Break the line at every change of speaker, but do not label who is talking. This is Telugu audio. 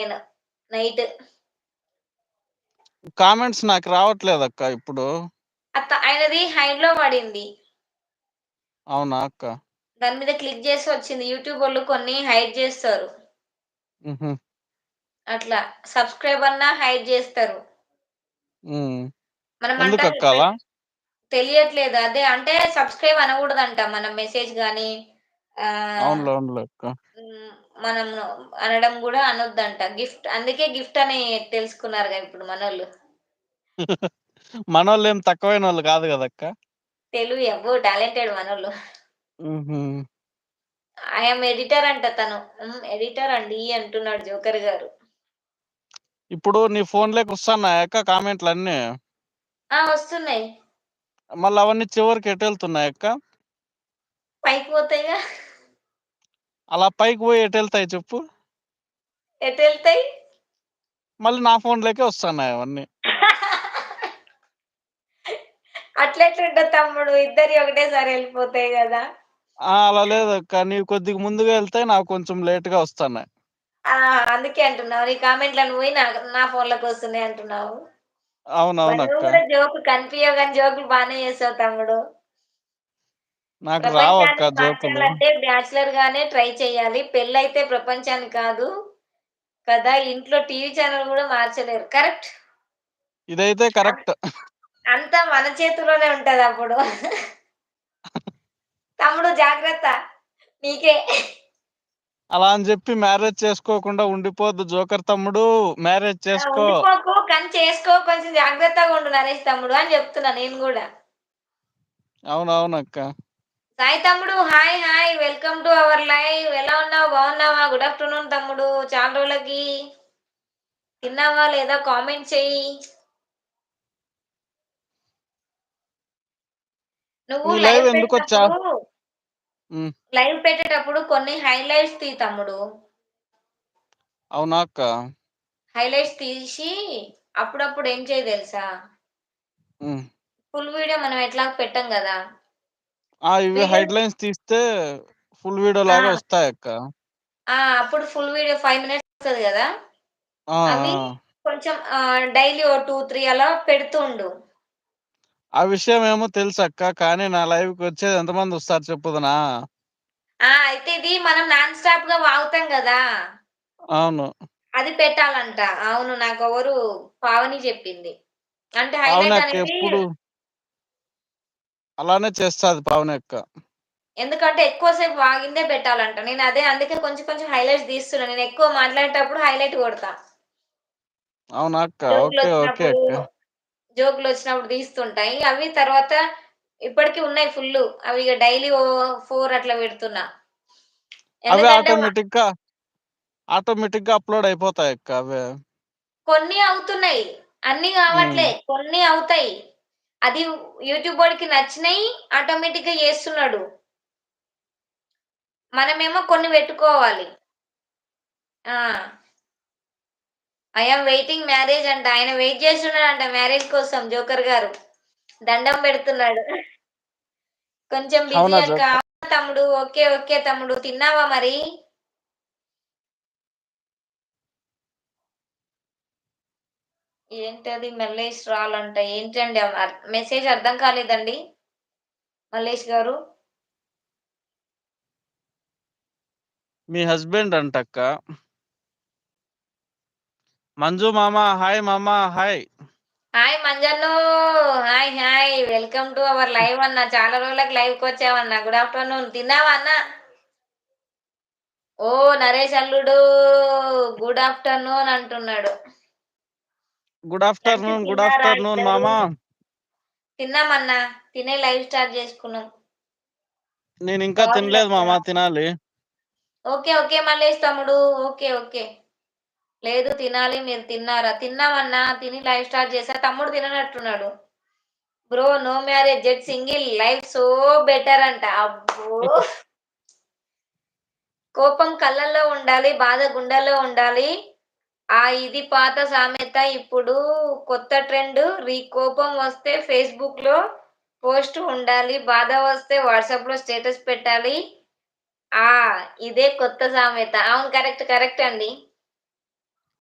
నేను నైట్.
కామెంట్స్ నాకు రావట్లేదక్క ఇప్పుడు.
ఆయనది హైడ్‌లో పడింది.
అవునా అక్క?
దాని మీద క్లిక్ చేసి వచ్చింది. యూట్యూబోళ్ళు కొన్ని హైడ్ చేస్తారు.
హుహు.
అట్లా సబ్‌స్క్రైబ్ అన్నా హైడ్ చేస్తారు.
హ్మ్.
మనం అంటాం
ఎందుకక్క అలా?
తెలియట్లేదు. అదే అంటే సబ్‌స్క్రైబ్ అనకూడదంట. మనం మెసేజ్ గాని ఆహ్,
అవునులే అక్క.
హ్మ్. మనం అనడం గూడా అనొద్దంట. అందుకే గిఫ్ట్ అని తెలుసుకున్నారుగా ఇప్పుడు మనోళ్ళు.
మనోళ్ళేం తక్కువైనోళ్ళు కాదు గదక్క.
తెలివి అబ్బో! టాలెంటెడ్ మనోళ్ళు.
హుహు.
ఐ యామ్ ఎడిటర్ అంట తను. ఎడిటర్ అండి అంటున్నాడు జోకర్ గారు.
ఇప్పుడు నీ ఫోన్‌లోకి వస్తన్నాయక్క కామెంట్‌లన్నీ?
వస్తున్నాయి.
మళ్ళీ అవన్నీ చివరికి ఎటెళ్తున్నాయక్క?
పైకి పోతాయిగా.
అలా పైకి పోయి ఎటెళ్తాయి చెప్పు?
ఎటెళ్తాయి?
మళ్ళీ నా ఫోన్‌లోకే వస్తన్నాయి అవన్నీ.
అట్లెట్లుంటది తమ్ముడు? ఇద్దరియి ఒకటేసారి ఎళ్ళిపోతాయి గదా!
అలా లేదక్క. నీవి కొద్దిగా ముందుగా ఎళ్తాయి. నాకు కొంచెం లేట్‌గా వస్తన్నాయి.
ఆ! అందుకే అంటున్నావు. నీ కామెంట్‌లని పోయి నా ఫోన్‌లోకొస్తున్నాయి అంటున్నావు. మరి నువ్వు
అవునవునక్క.
గూడా కనిపియవు గాని జోకులు బానే చేస్తావు తమ్ముడు.
నాకు రావక్క
ప్రపంచాన్ని
జోకులు.
మార్చాలంటే బ్యాచిలర్‌గానే ట్రై చేయాలి. పెళ్లయితే ప్రపంచాన్ని కాదు కదా! ఇంట్లో టీవీ ఛానెల్ గూడా మార్చలేరు. కరెక్ట్.
ఇదైతే
అన్
కరెక్ట్.
అంతా మన చేతుల్లోనే ఉంటదప్పుడు. తమ్ముడు జాగ్రత్త. నీకే.
అలా అని జెప్పి మ్యారేజ్ చేసుకోకుండా ఉండిపోద్దు జోకర్ తమ్ముడు. మ్యారేజ్ చేసుకో.
ఉండిపోకు కానీ చేసుకో. కొంచెం జాగ్రత్తగుండు నరేష్ తమ్ముడు అని జెప్తున్నా నేను గూడా.
అవునవునక్క.
సాయి తమ్ముడు hi. Hi. Welcome to our live. ఎలా ఉన్నావు? బాగున్నావా? గుడ్ ఆఫ్టర్‌నూన్ తమ్ముడు. చాలా రోజులకి. తిన్నావా లేదా? కామెంట్ చెయ్యి. నువ్వు
నీ లైవ్
లైవ్
ఎందుకొచ్చా?
పెట్టినప్పుడు
హ్మ్.
కొన్ని హైలైట్స్ తమ్ముడు.
అవునా అక్క?
హైలైట్స్ తీసి అప్పుడప్పుడు ఏం చెయ్యి తెలుసా?
హ్మ్.
ఫుల్ వీడియో మనం ఎట్లాగో పెట్టం గదా!
ఇవి
వీడియోస్
హెడ్‌లైన్స్ తీస్తే ఫుల్ వీడియో
ఆ!
లాగా వస్తాయక్క.
అప్పుడు ఫుల్ వీడియో 5 మినిట్స్ వస్తది గదా!
ఆ!
అవి
ఆ!
కొంచెం డైలీ ఓ 2, 3 అలా పెడుతూ ఉండు.
ఆ విషయమేమో తెలుసక్క. కానీ నా లైవ్‌కొచ్చేది ఎంతమందొస్తారు చెప్పుదునా?
అయితే ఇది మనం నాన్ స్టాప్‌గా వాగుతాం గదా!
అవును.
అది పెట్టాలంట. అవును. నాకెవరు పావని జెప్పింది. అంటే
పావని
హైలైట్
అక్క
అనేది
ఎప్పుడు అలానే చేస్తాది పావని అక్క.
ఎందుకంటే ఎక్కువ సేపు వాగిందే పెట్టాలంట. అందుకే కొంచెం కొంచెం హైలైట్స్ తీస్తున్నా. నేను ఎక్కువ మాట్లాడేటప్పుడు హైలైట్ కొడతా.
అవునా అక్క? ఓకే. ఓకే
జోకులొచ్చినప్పుడు,
అక్క.
జోకులొచ్చినప్పుడు తీస్తుంటాయి. అవి తర్వాత ఇప్పటికి ఉన్నాయి ఫుల్లు. అవి ఇగ డైలీ 4 అట్లా పెడుతున్నా.
అవే
ఎందుకంటే
ఆటోమేటిక్‌గా అప్‌లోడ్ అయిపోతాయక్క అవే.
కొన్ని అవుతున్నాయి. అన్నీ
హ్మ్.
కావట్లే. కొన్ని అవుతాయి. అది యూట్యూబోడికి నచ్చినయి ఆటోమేటిక్‌గా చేస్తున్నాడు. మనమేమో కొన్ని పెట్టుకోవాలి. ఆ! ఐ యామ్ వెయిటింగ్ మ్యారేజ్ అంట. ఆయన వెయిట్ చేస్తున్నాడంట మ్యారేజ్ కోసం జోకర్ గారు. దండం పెడుతున్నాడు. కొంచెం బిజీ
అవునా
అక్క.
జోక్
అవునా తమ్ముడు. ఓకే. ఓకే తమ్ముడు. తిన్నావా మరి? ఏంటది మల్లేష్ రాలంట. ఏంటండి మెసేజ్ అర్థం కాలేదండి. మల్లేష్ గారు.
మీ హస్బెండ్ అంటక్క. మంజు మామ హాయ్ మామ హాయ్.
హాయ్ మంజన్నో. Hi. Hi. Welcome to our live అన్న. చాలా రోజులకి లైవ్‌కొచ్చావన్న. Good afternoon. తిన్నావా అన్న? ఓహ్! నరేష్ అల్లుడు గుడ్ ఆఫ్టర్‌నూన్ అంటున్నాడు.
గుడ్
లంచ్
ఆఫ్టర్‌నూన్, గుడ్
తిన్నారా
ఆఫ్టర్‌నూన్
ఇద్దరు?
మామ.
తిన్నామన్నా. తినే లైవ్ స్టార్ట్ చేసుకున్నాం.
నేనింకా తినలేదు
బాగుందక్క.
మామ తినాలి.
ఓకే. ఓకే మల్లేష్ తమ్ముడు. ఓకే. ఓకే. లేదు తినాలి. మీరు తిన్నారా? తిన్నామన్నా. తిని లైవ్ స్టార్ట్ చేశా. తమ్ముడు తిననట్టున్నాడు. Bro no marriage yet single life so better అంట. అబ్బో! కోపం కళ్ళల్లో ఉండాలి. బాధ గుండెల్లో ఉండాలి. ఇది పాత సామెత. ఇప్పుడు కొత్త ట్రెండ్. కోపం వస్తే ఫేస్‌బుక్‌లో పోస్ట్ ఉండాలి. బాధ వస్తే వాట్సాప్‌లో స్టేటస్ పెట్టాలి. ఆ! ఇదే కొత్త సామెత. అవును. కరెక్ట్. కరెక్ట్ అండి.